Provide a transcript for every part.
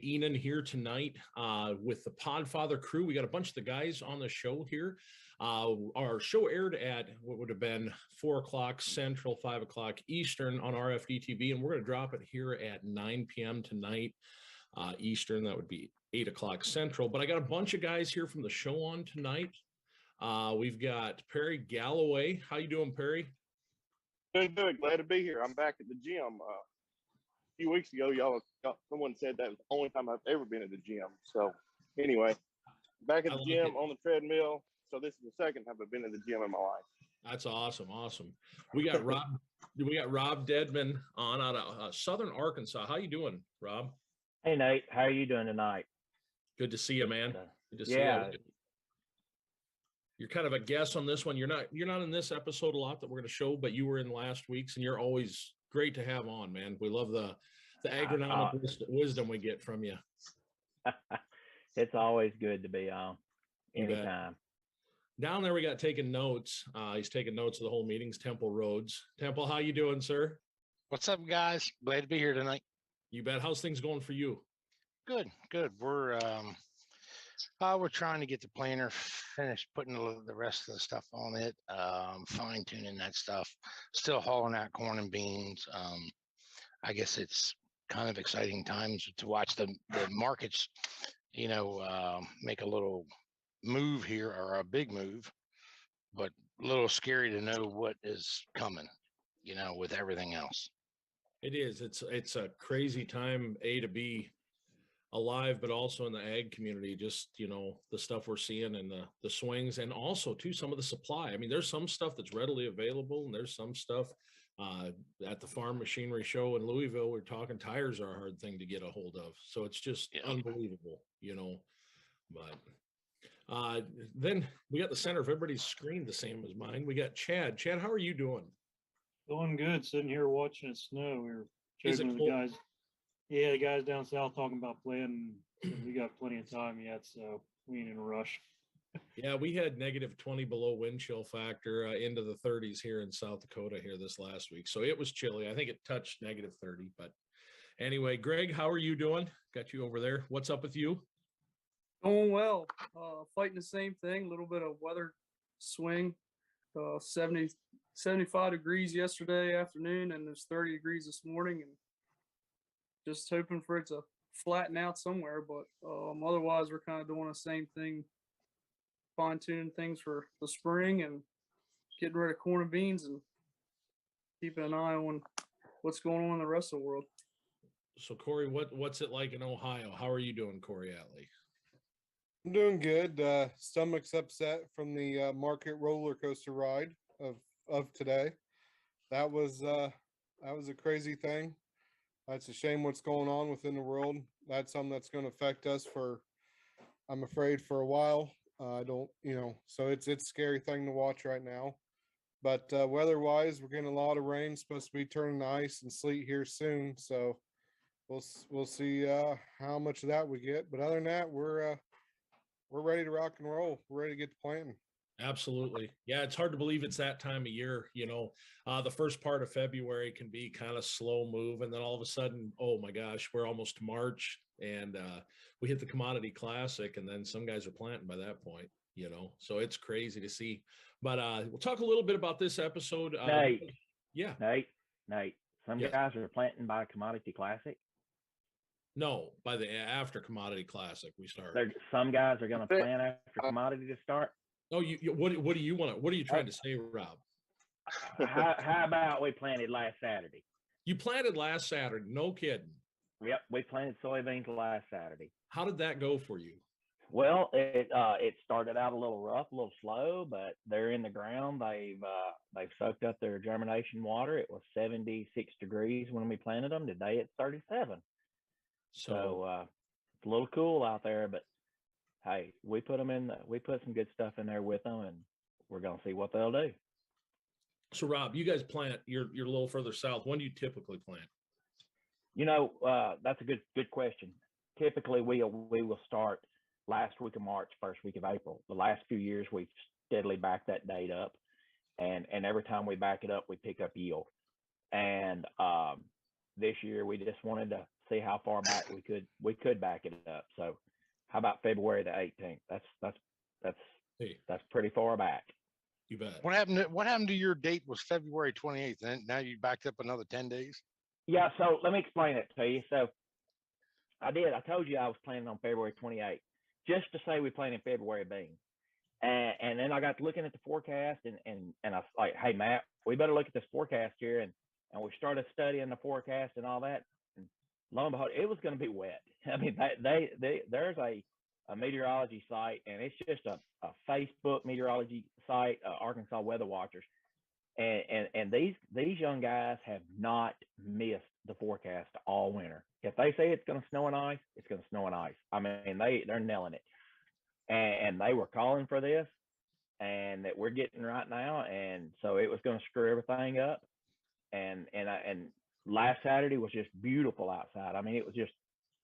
Enan here tonight with the Podfather crew. We got a bunch of the guys on the show here. Our show aired at what would have been 4 o'clock Central, 5 o'clock Eastern on RFD TV, and we're going to drop it here at 9 p.m. tonight Eastern. That would be 8 o'clock Central. But I got a bunch of guys here from the show on tonight. We've got Perry Galloway. How you doing, Perry? Doing good. Glad to be here. I'm back at the gym. A few weeks ago, someone said that was the only time I've ever been at the gym. So anyway, back at the gym on the treadmill. So this is the second time I've been at the gym in my life. That's awesome. Awesome. We got Rob Deadman on out of Southern Arkansas. How you doing, Rob? Hey, Nate. How are you doing tonight? Good to see you, man. Good to see you. You're kind of a guest on this one. You're not in this episode a lot that we're going to show, but you were in last week's, and you're always great to have on, man. We love the agronomic wisdom we get from you. It's always good to be on anytime. Down there, we got taking notes. He's taking notes of the whole meetings. Temple Rhodes. Temple, how you doing, sir? What's up, guys? Glad to be here tonight. You bet. How's things going for you? Good. We're trying to get the planter finished, putting the rest of the stuff on it, fine tuning that stuff. Still hauling out corn and beans. I guess it's kind of exciting times to watch the markets, make a little move here, or a big move, but a little scary to know what is coming, with everything else. It is. It's a crazy time, to be alive, but also in the ag community, just, the stuff we're seeing and the swings, and also too, some of the supply. I mean, there's some stuff that's readily available, and there's some stuff at the farm machinery show in Louisville, we're talking tires are a hard thing to get a hold of. So it's just unbelievable, but then we got the center of everybody's screen the same as mine. We got Chad. Chad, how are you doing? Doing good. Sitting here watching it snow. We were joking with the guys. Yeah, the guys down south talking about playing. We got plenty of time yet, so we ain't in a rush. Yeah, we had -20 below wind chill factor into the 30s here in South Dakota here this last week. So it was chilly. I think it touched -30. But anyway, Greg, how are you doing? Got you over there. What's up with you? Doing well. Fighting the same thing. A little bit of weather swing. 75 degrees yesterday afternoon, and there's 30 degrees this morning, and just hoping for it to flatten out somewhere. But otherwise, we're kind of doing the same thing, fine-tuning things for the spring and getting rid of corn and beans and keeping an eye on what's going on in the rest of the world. So, Corey, what's it like in Ohio? How are you doing, Corey Atley? I'm doing good. Stomach's upset from the market roller coaster ride of today. That was a crazy thing. It's a shame what's going on within the world. That's something that's going to affect us I'm afraid, for a while. So it's a scary thing to watch right now. But weather-wise, we're getting a lot of rain. Supposed to be turning to ice and sleet here soon. So we'll see how much of that we get. But other than that, we're ready to rock and roll. We're ready to get to planting. Absolutely. Yeah, it's hard to believe it's that time of year. The first part of February can be kind of slow move, and then all of a sudden, oh my gosh, we're almost to March, and we hit the Commodity Classic, and then some guys are planting by that point. So it's crazy to see. But we'll talk a little bit about this episode. Nate. Yeah. Nate. Some guys are planting by Commodity Classic. No, by the after Commodity Classic we start. Some guys are going to plant after Commodity to start. Oh, what do you want? What are you trying to say, Rob? How about we planted last Saturday? You planted last Saturday? No kidding. Yep, we planted soybeans last Saturday. How did that go for you? Well, it started out a little rough, a little slow, but they're in the ground. They've soaked up their germination water. It was 76 degrees when we planted them. Today it's 37. So it's a little cool out there, but hey, we put some good stuff in there with them, and we're going to see what they'll do. So Rob, you guys plant, you're a little further south. When do you typically plant? That's a good question. Typically we will start last week of March, first week of April. The last few years we've steadily backed that date up, and every time we back it up, we pick up yield. And this year we just wanted to see how far back we could back it up. So how about February the 18th? That's pretty far back. You bet. What happened to your date was February 28th, and now you backed up another 10 days? Yeah, so let me explain it to you. So I told you I was planning on February 28th, just to say we plan in February being. And then I got looking at the forecast, and I was like, hey, Matt, we better look at this forecast here. And we started studying the forecast and all that. And lo and behold, it was going to be wet. I mean, there's a meteorology site, and it's just a Facebook meteorology site, Arkansas Weather Watchers. And these young guys have not missed the forecast all winter. If they say it's going to snow and ice, it's going to snow and ice. I mean, they're nailing it. And they were calling for this, and that we're getting right now, and so it was going to screw everything up. And last Saturday was just beautiful outside. I mean, it was just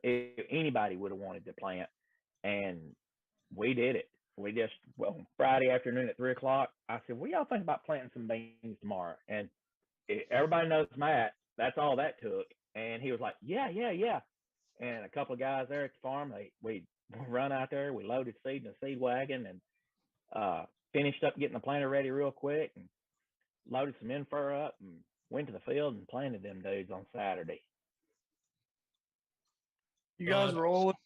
anybody would have wanted to plant, and we did it. Friday afternoon at 3:00, I said, "What do y'all think about planting some beans tomorrow?" And everybody knows Matt. That's all that took, and he was like, "Yeah." And a couple of guys there at the farm, we run out there, we loaded seed in a seed wagon, and finished up getting the planter ready real quick, and loaded some infur up, and went to the field and planted them dudes on Saturday. You guys were all over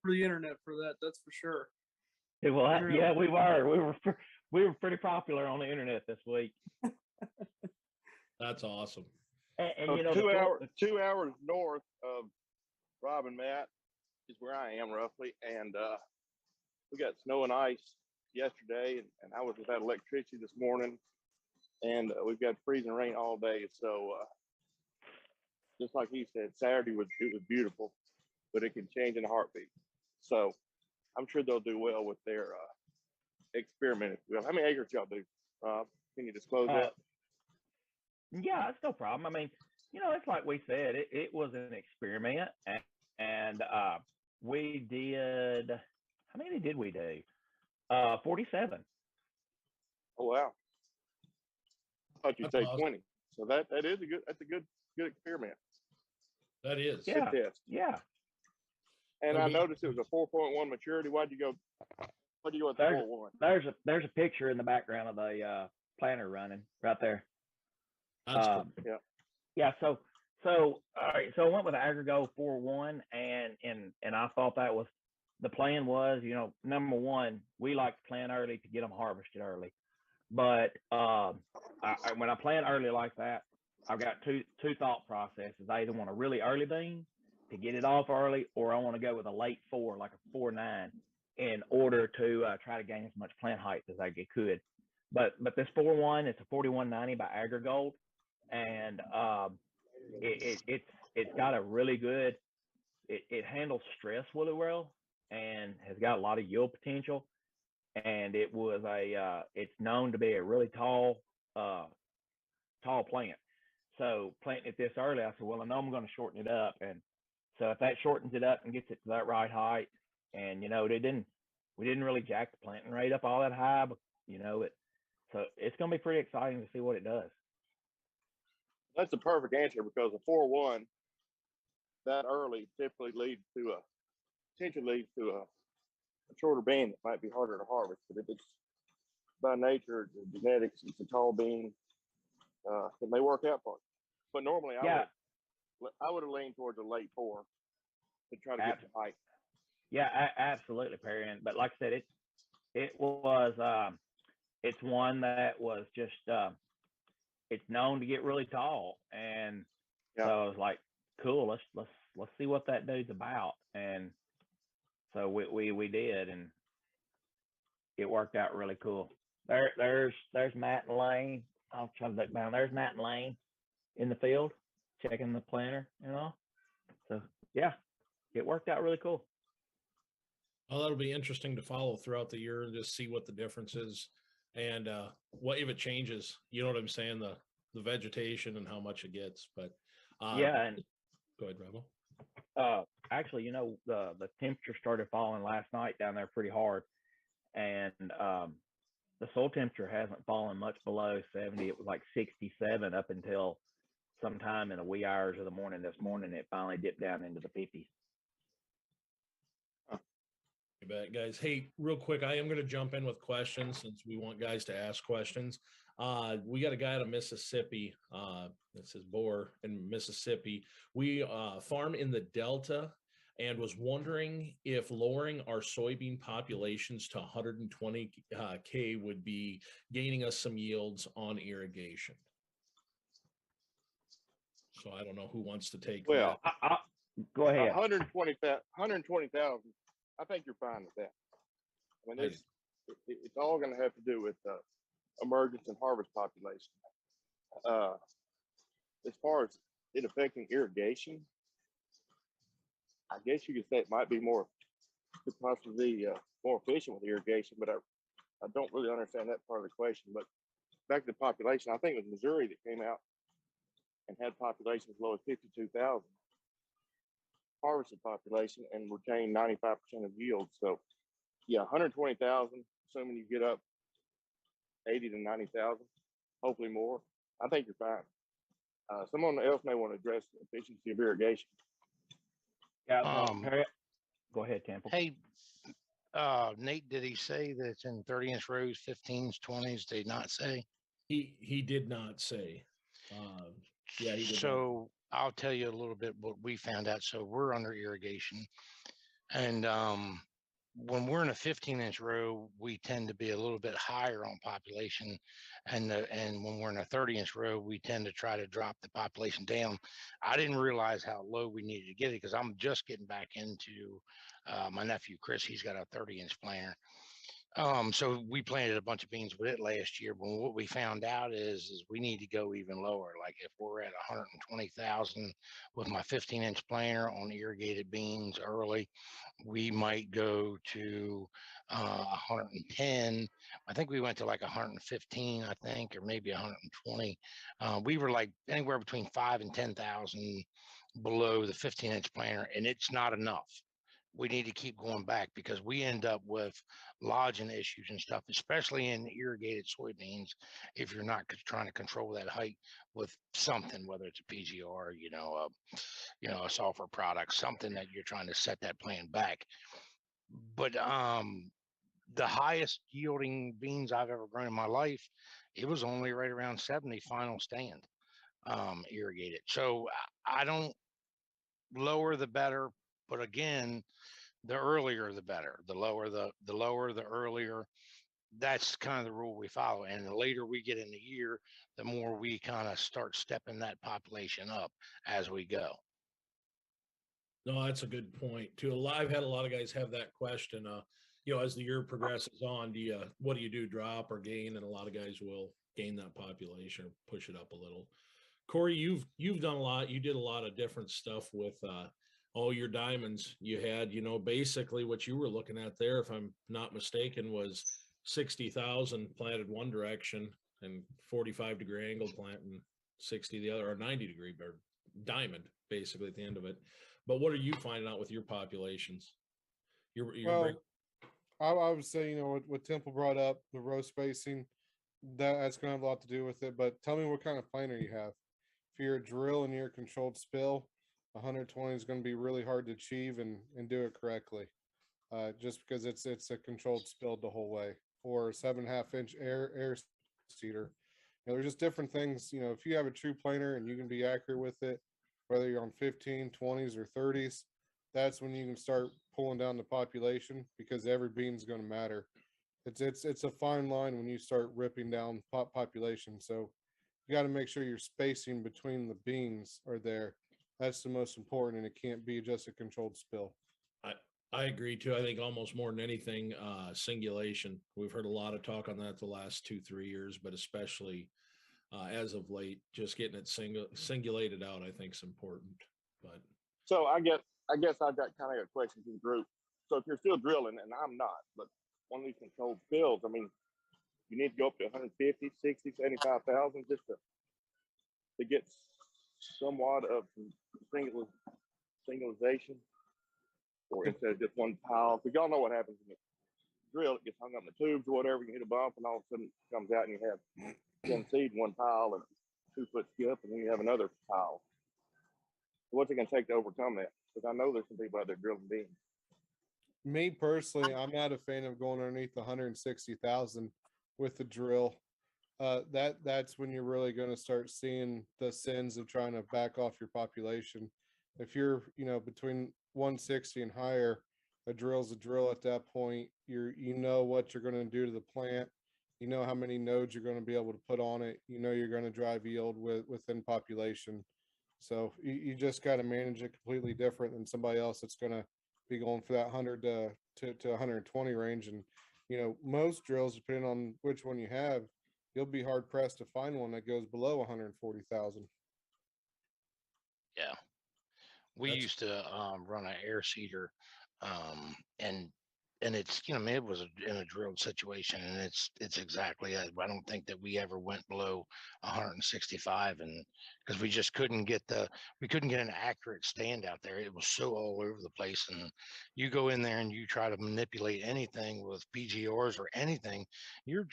the internet for that, that's for sure. Well, yeah, we were. We were pretty popular on the internet this week. That's awesome. And So you know, 2 hours north of Rob and Matt is where I am roughly, and we got snow and ice yesterday, and I was without electricity this morning, and we've got freezing rain all day. So just like he said, Saturday was beautiful, but it can change in a heartbeat. So I'm sure they'll do well with their experiment. How many acres y'all do? Can you disclose that? Yeah, it's no problem. I mean, you know, it's like we said, it was an experiment, and we did. How many did we do? 47. Oh wow! I thought you'd That's say awesome. 20. So that's a good experiment. That is. Yeah. Good test. Yeah. And I noticed it was a 4.1 maturity. Why'd you go with the 4.1? There's a picture in the background of the planter running right there. That's cool. Yeah. Yeah. So all right. So I went with the AgriGold 4.1, and I thought that was the plan was, you know, number one, we like to plant early to get them harvested early. But when I plant early like that, I've got two thought processes. I either want a really early bean to get it off early, or I want to go with a late 4, like a 4.9, in order to try to gain as much plant height as I could. But this 4.1, it's a 4190 by AgriGold, and it's got a really good. It handles stress really well, and has got a lot of yield potential. And it was it's known to be a really tall plant. So planting it this early, I said, well, I know I'm going to shorten it up, and so if that shortens it up and gets it to that right height, and you know, we didn't really jack the planting rate up all that high, but you know, so it's going to be pretty exciting to see what it does. That's the perfect answer, because a 4.1 that early typically leads to a shorter bean that might be harder to harvest. But if it's by nature, the genetics, it's a tall bean, it may work out for it. But normally I would have leaned towards a late 4 to try to get the height. Yeah, absolutely, Perry. But like I said, it was it's one that was just it's known to get really tall, and so I was like, cool, let's see what that dude's about. And so we did, and it worked out really cool. There's Matt and Lane. I'll try to look down. There's Matt and Lane in the field checking the planter, you know. So yeah, it worked out really cool. Well, that'll be interesting to follow throughout the year and just see what the difference is, and what if it changes. You know what I'm saying? The vegetation and how much it gets. But yeah, and go ahead, Rebel. Actually, you know, the temperature started falling last night down there pretty hard, and the soil temperature hasn't fallen much below 70. It was like 67 up until sometime in the wee hours of the morning this morning, it finally dipped down into the 50s. You bet, guys. Hey, real quick, I am going to jump in with questions since we want guys to ask questions. We got a guy out of Mississippi. This is Boer in Mississippi. We farm in the Delta and was wondering if lowering our soybean populations to 120 K would be gaining us some yields on irrigation. So I don't know who wants to take Well, that. Go ahead. 120,000. I think you're fine with that. I mean, it's all going to have to do with emergence and harvest population. As far as it affecting irrigation, I guess you could say it might be could possibly be more efficient with irrigation, but I don't really understand that part of the question. But back to the population, I think it was Missouri that came out and had population as low as 52,000 harvested population and retained 95% of yield. So yeah, 120,000, assuming you get up 80 to 90,000, hopefully more, I think you're fine. Someone else may want to address the efficiency of irrigation. Yeah, go ahead, Temple. Hey, Nate, did he say that it's in 30-inch rows, 15s, 20s? Did he not say? He did not say. Yeah, he did. So I'll tell you a little bit what we found out. So we're under irrigation, and when we're in a 15-inch row, we tend to be a little bit higher on population, and when we're in a 30-inch row, we tend to try to drop the population down. I didn't realize how low we needed to get it because I'm just getting back into my nephew Chris. He's got a 30-inch planter. So we planted a bunch of beans with it last year, but what we found out is we need to go even lower. Like if we're at 120,000 with my 15-inch planter on irrigated beans early, we might go to 110. I think we went to like 115, I think, or maybe 120. We were like anywhere between 5 and 10,000 below the 15-inch planter, and it's not enough. We need to keep going back because we end up with lodging issues and stuff, especially in irrigated soybeans. If you're not trying to control that height with something, whether it's a PGR, a sulfur product, something that you're trying to set that plant back. But the highest yielding beans I've ever grown in my life, it was only right around 70 final stand irrigated. So I don't lower the better, but again, the earlier the better. The lower the earlier. That's kind of the rule we follow. And the later we get in the year, the more we kind of start stepping that population up as we go. No, that's a good point too. I've had a lot of guys have that question. As the year progresses on, what do you do, drop or gain? And a lot of guys will gain that population or push it up a little. Corey, you've done a lot. You did a lot of different stuff with all your diamonds. You had, basically what you were looking at there, if I'm not mistaken, was 60,000 planted one direction and 45-degree angle planting 60 the other, or 90-degree or diamond basically at the end of it. But what are you finding out with your populations? I would say, what Temple brought up, the row spacing, that's going to have a lot to do with it. But tell me what kind of planter you have. If you're a drill and you're a controlled spill, 120 is going to be really hard to achieve and do it correctly, just because it's a controlled spill the whole way. Or a 7.5-inch air seeder. There's just different things. If you have a true planer and you can be accurate with it, whether you're on 15, 20s, or 30s, that's when you can start pulling down the population, because every bean's going to matter. It's a fine line when you start ripping down population. So you got to make sure your spacing between the beans are there. That's the most important, and it can't be just a controlled spill. I agree too. I think almost more than anything, singulation. We've heard a lot of talk on that the last 2-3 years, but especially as of late, just getting it singulated out, I think is important. But so I guess I've got kind of a question to the group. So if you're still drilling, and I'm not, but one of these controlled spills, I mean, you need to go up to 150, 60, 75,000 just to get somewhat of singulation, or instead of just one pile. Because y'all know what happens in the drill, it gets hung up in the tubes or whatever, you hit a bump and all of a sudden it comes out and you have one seed, one pile, and 2 foot skip, and then you have another pile. What's it going to take to overcome that? Because I know there's some people out there drilling beans. Me personally, I'm not a fan of going underneath 160,000 with the drill. That's when you're really going to start seeing the sins of trying to back off your population. If you're, between 160 and higher, a drill's a drill at that point. You know what you're going to do to the plant. You know how many nodes you're going to be able to put on it. You know you're going to drive yield within population. So you just got to manage it completely different than somebody else that's going to be going for that 100 to 120 range. And most drills, depending on which one you have, you'll be hard pressed to find one that goes below 140,000. Yeah, we used to run an air seeder, and it's man, it was in a drilled situation, and it's exactly it. I don't think that we ever went below 165, and because we just couldn't get an accurate stand out there. It was so all over the place, and you go in there and you try to manipulate anything with PGRs or anything, you're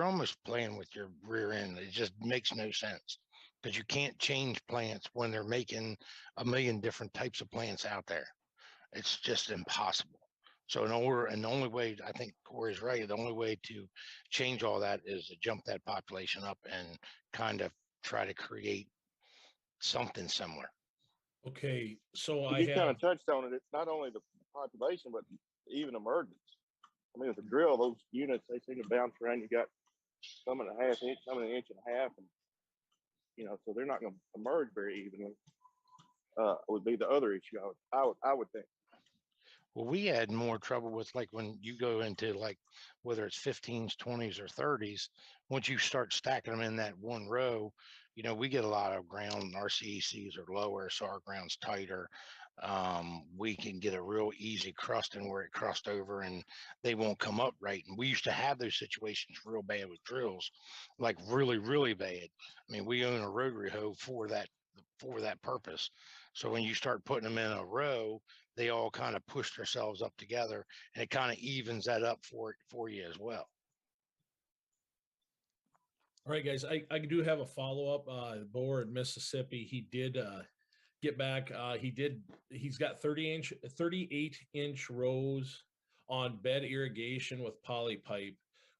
almost playing with your rear end. It just makes no sense because you can't change plants when they're making a million different types of plants out there. It's just impossible. So the only way, I think Corey's right, the only way to change all that is to jump that population up and kind of try to create something similar. Okay, so you kind of touched on it. It's not only the population, but even emergence. I mean, with the drill, those units, they seem to bounce around. You got some in a half inch, some in an inch and a half, and so they're not going to emerge very evenly. Would be the other issue I would think. Well, we had more trouble with like when you go into like whether it's 15s, 20s, or 30s. Once you start stacking them in that one row, we get a lot of ground. Our CECs are lower, so our ground's tighter. We can get a real easy crusting where it crust over and they won't come up right. And we used to have those situations real bad with drills, like really, really bad. I mean, we own a rotary hoe for that purpose. So when you start putting them in a row, they all kind of push themselves up together, and it kind of evens that up for you as well. All right, guys, I do have a follow-up. Boer in Mississippi, he did get back. He's got 38-inch rows on bed irrigation with poly pipe.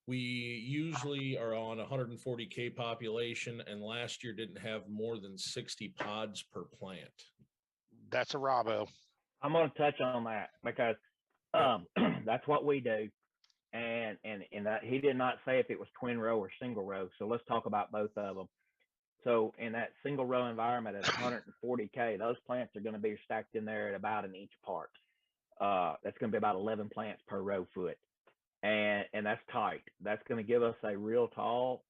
We usually are on 140K population, and last year didn't have more than 60 pods per plant. That's a Rabo. I'm going to touch on that because that's what we do. And that he did not say if it was twin row or single row. So let's talk about both of them. So in that single row environment at 140K, those plants are going to be stacked in there at about an inch apart. That's going to be about 11 plants per row foot. And that's tight. That's going to give us a real tall,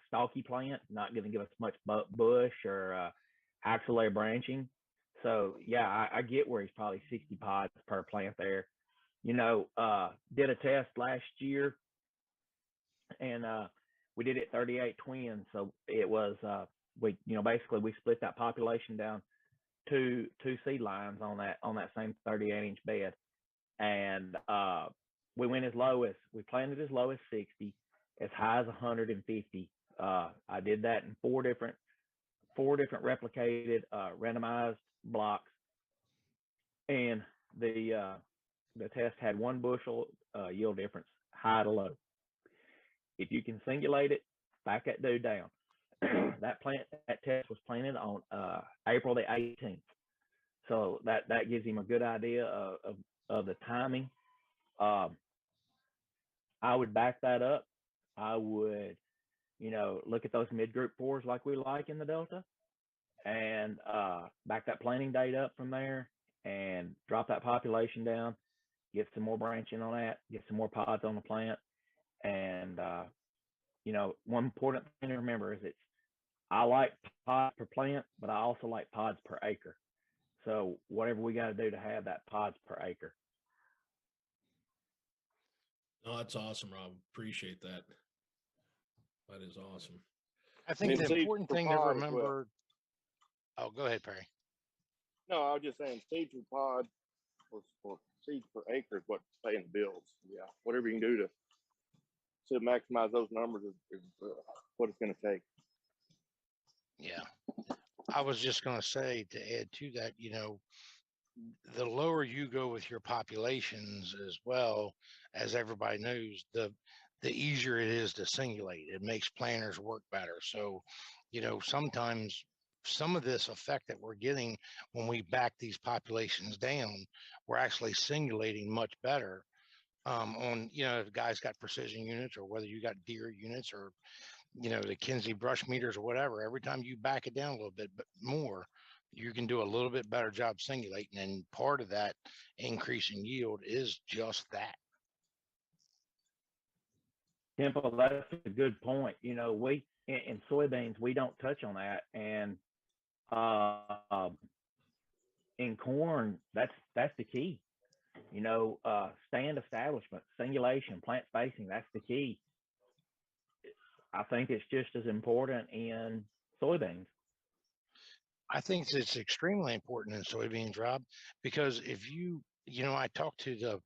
stalky plant, not going to give us much bush or axillary branching. So yeah, I get where he's probably 60 pods per plant there. Did a test last year, and we did it 38 twins. So it was basically we split that population down two seed lines on that same 38-inch bed, and we went we planted as low as 60, as high as 150. I did that in four different replicated randomized blocks, and the test had 1 bushel yield difference, high to low. If you can singulate it, back that dude down. that test was planted on April the 18th. So that gives him a good idea of the timing. I would back that up. I would, look at those mid-group 4s like we like in the Delta, and back that planting date up from there and drop that population down, get some more branching on that, get some more pods on the plant. And, one important thing to remember is I like pods per plant, but I also like pods per acre. So whatever we got to do to have that pods per acre. Oh, that's awesome, Rob. Appreciate that. That is awesome. I think the important thing to remember. Oh, go ahead, Perry. No, I was just saying seed per pod or seeds per acre is what's paying the bills. Yeah, whatever you can do to maximize those numbers is what it's going to take. Yeah. I was just going to say, to add to that, the lower you go with your populations as well, as everybody knows, the easier it is to singulate. It makes planners work better. So, sometimes some of this effect that we're getting when we back these populations down, we're actually singulating much better. On, if guys got precision units, or whether you got deer units, or the Kinsey brush meters or whatever. Every time you back it down a little bit but more, you can do a little bit better job singulating. And part of that increase in yield is just that. Temple, that's a good point. We in soybeans, we don't touch on that, and in corn, that's the key. Stand establishment, singulation, plant spacing, that's the key. I think it's just as important in soybeans. I think it's extremely important in soybeans, Rob, because if I talked to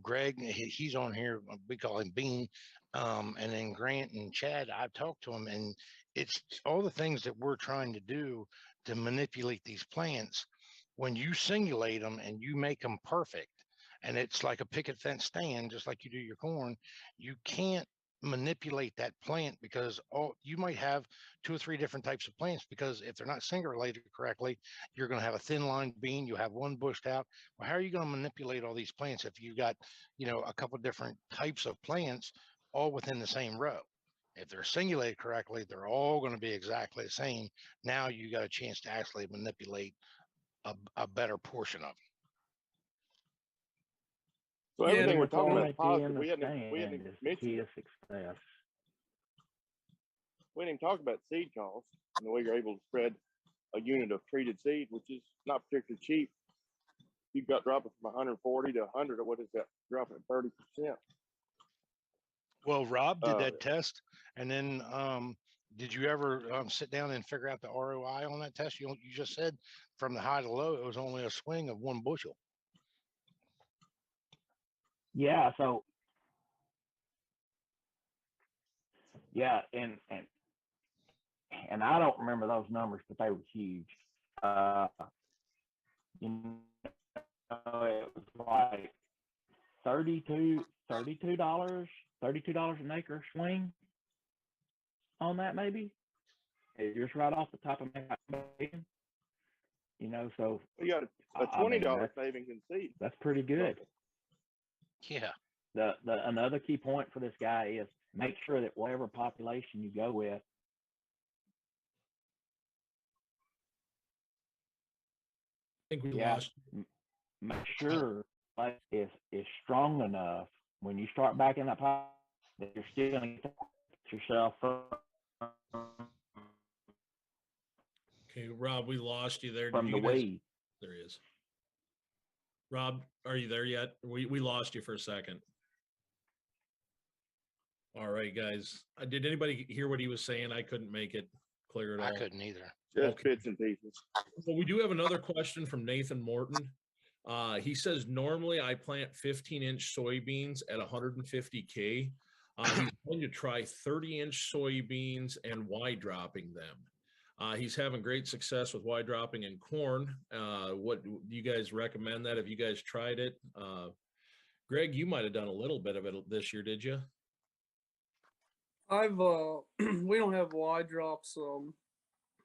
Greg, he's on here, we call him Bean, and then Grant and Chad, I've talked to him, and it's all the things that we're trying to do to manipulate these plants. When you singulate them and you make them perfect, and it's like a picket fence stand, just like you do your corn, you can't manipulate that plant, because you might have 2 or 3 different types of plants, because if they're not singulated correctly, you're going to have a thin line bean, you have one bushed out. Well, how are you going to manipulate all these plants if you've got a couple different types of plants all within the same row? If they're singulated correctly, they're all going to be exactly the same. Now you got a chance to actually manipulate a better portion of them. So everything we're talking about is positive. We hadn't mentioned, success. We didn't talk about seed costs and the way you're able to spread a unit of treated seed, which is not particularly cheap. You've got dropping from 140 to 100, or what is that? Dropping at 30%. Well, Rob did that test, and then did you ever sit down and figure out the ROI on that test? You just said from the high to low, it was only a swing of 1 bushel. Yeah. So, yeah, and I don't remember those numbers, but they were huge. It was like $32 an acre swing on that, maybe. It's just right off the top of my head. So you got a $20 savings in seed. That's pretty good. Yeah. The another key point for this guy is make sure that whatever population you go with, I think we lost. Make sure is strong enough when you start backing that pop that you're still going to get yourself. Okay, Rob, we lost you there. From the weed. There he is. Rob, are you there yet? We lost you for a second. All right, guys. Did anybody hear what he was saying? I couldn't make it clear at all. I couldn't either. Just bits and pieces. So we do have another question from Nathan Morton. He says, normally I plant 15-inch soybeans at 150K. He's going to try 30-inch soybeans and wide dropping them. He's having great success with wide dropping in corn. What do you guys recommend that? Have you guys tried it? Greg, you might have done a little bit of it this year, did you? I've we don't have wide drops,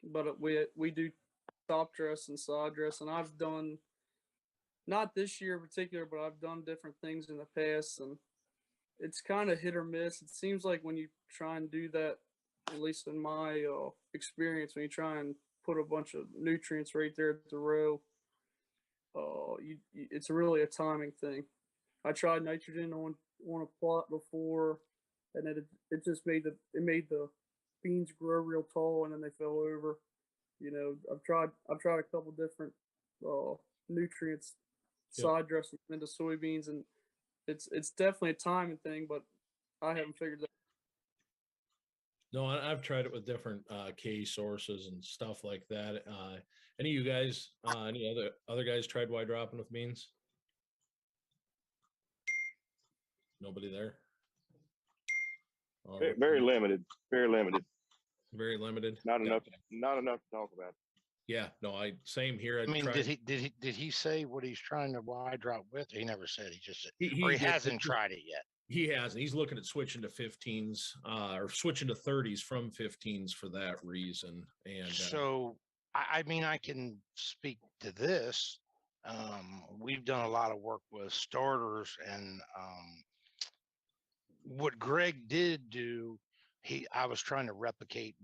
but we do top dress and side dress, and I've done, not this year in particular, but I've done different things in the past, and it's kind of hit or miss. It seems like when you try and do that, at least in my experience, when you try and put a bunch of nutrients right there at the row, it's really a timing thing. I tried nitrogen on a plot before, and it just made the beans grow real tall, and then they fell over. I've tried a couple different nutrients side dressing into soybeans, and it's definitely a timing thing, but I haven't figured that. No, I've tried it with different K sources and stuff like that. Any of you guys, any other guys tried wide dropping with beans? Nobody there? Very limited. Very limited. Very limited. Not enough to talk about. Yeah, no, same here. I mean, did he say what he's trying to wide drop with? He never said. He just said, he hasn't tried it yet. He hasn't. He's looking at switching to 15s or switching to 30s from 15s for that reason. And so, I mean, I can speak to this. We've done a lot of work with starters, and what Greg did do, I was trying to replicate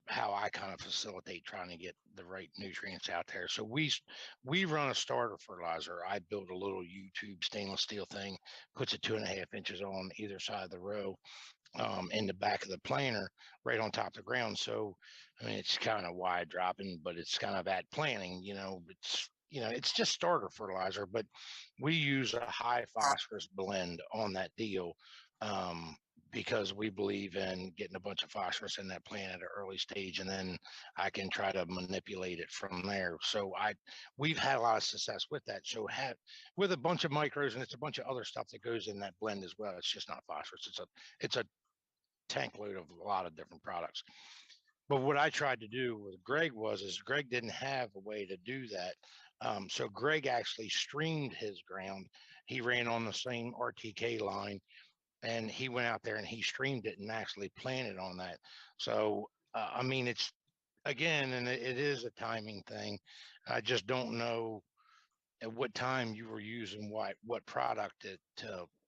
how I kind of facilitate trying to get the right nutrients out there. So we run a starter fertilizer. I built a little YouTube stainless steel thing, puts it 2.5 inches on either side of the row, in the back of the planter, right on top of the ground. So, I mean, it's kind of wide dropping, but it's kind of at planting, it's just starter fertilizer, but we use a high phosphorus blend on that deal. Because we believe in getting a bunch of phosphorus in that plant at an early stage, and then I can try to manipulate it from there. So we've had a lot of success with that. So with a bunch of micros, and it's a bunch of other stuff that goes in that blend as well. It's just not phosphorus. It's a tank load of a lot of different products. But what I tried to do with Greg is Greg didn't have a way to do that. So Greg actually streamed his ground. He ran on the same RTK line, and he went out there and he streamed it and actually planted on that. So, I mean, it's, again, and it is a timing thing. I just don't know at what time you were using what product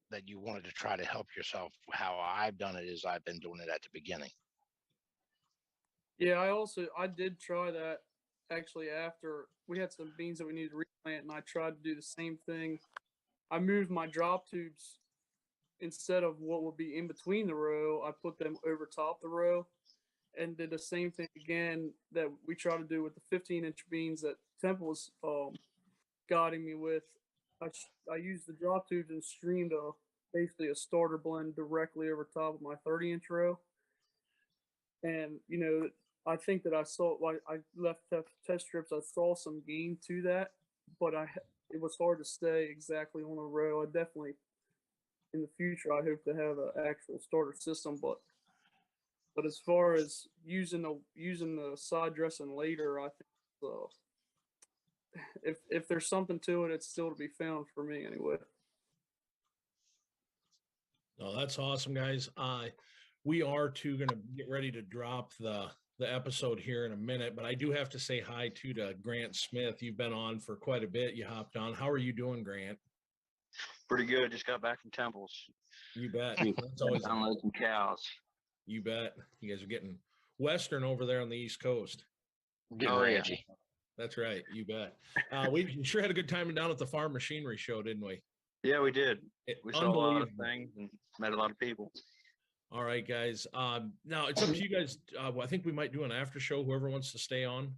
that you wanted to try to help yourself. How I've done it is I've been doing it at the beginning. Yeah, I did try that actually after we had some beans that we needed to replant, and I tried to do the same thing. I moved my drop tubes. Instead of what would be in between the row, I put them over top the row, and did the same thing again that we try to do with the 15-inch beans that Temple was guiding me with. I used the drop tubes and streamed basically a starter blend directly over top of my 30-inch row. And, I think that I left test strips. I saw some gain to that, but it was hard to stay exactly on a row. I definitely, in the future, I hope to have an actual starter system, but as far as using the side dressing later, I think if there's something to it, it's still to be found for me anyway. Oh, that's awesome, guys. We are too going to get ready to drop the episode here in a minute, but I do have to say hi to Grant Smith. You've been on for quite a bit. You hopped on. How are you doing, Grant? Pretty good. Just got back from Temples. You bet. That's always download some cows. You bet. You guys are getting Western over there on the East Coast. Getting ranchy. Yeah. That's right. You bet. We sure had a good time down at the Farm Machinery Show, didn't we? Yeah, we did. We saw a lot of things and met a lot of people. All right, guys. Now it's up to you guys. I think we might do an after show. Whoever wants to stay on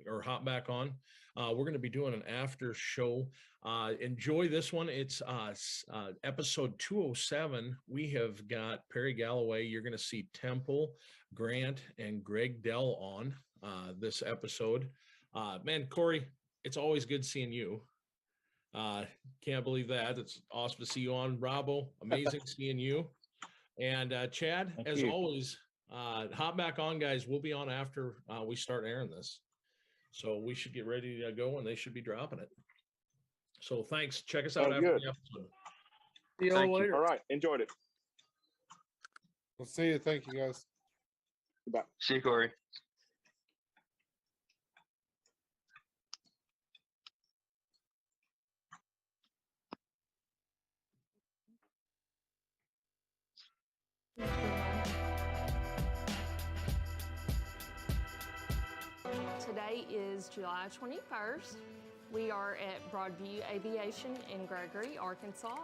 or hop back on. We're going to be doing an after show. Enjoy this one. It's episode 207. We have got Perry Galloway. You're going to see Temple, Grant, and Greg Dell on this episode. Man, Corey, it's always good seeing you. Can't believe that. It's awesome to see you on. Robbo, amazing seeing you. And Chad, as always, hop back on, guys. We'll be on after we start airing this. So we should get ready to go, and they should be dropping it. So thanks. Check us out after the episode. See you all later. All right. Enjoyed it. We'll see you. Thank you, guys. Goodbye. See you, Corey. Today is July 21st. We are at Broadview Aviation in Gregory, Arkansas.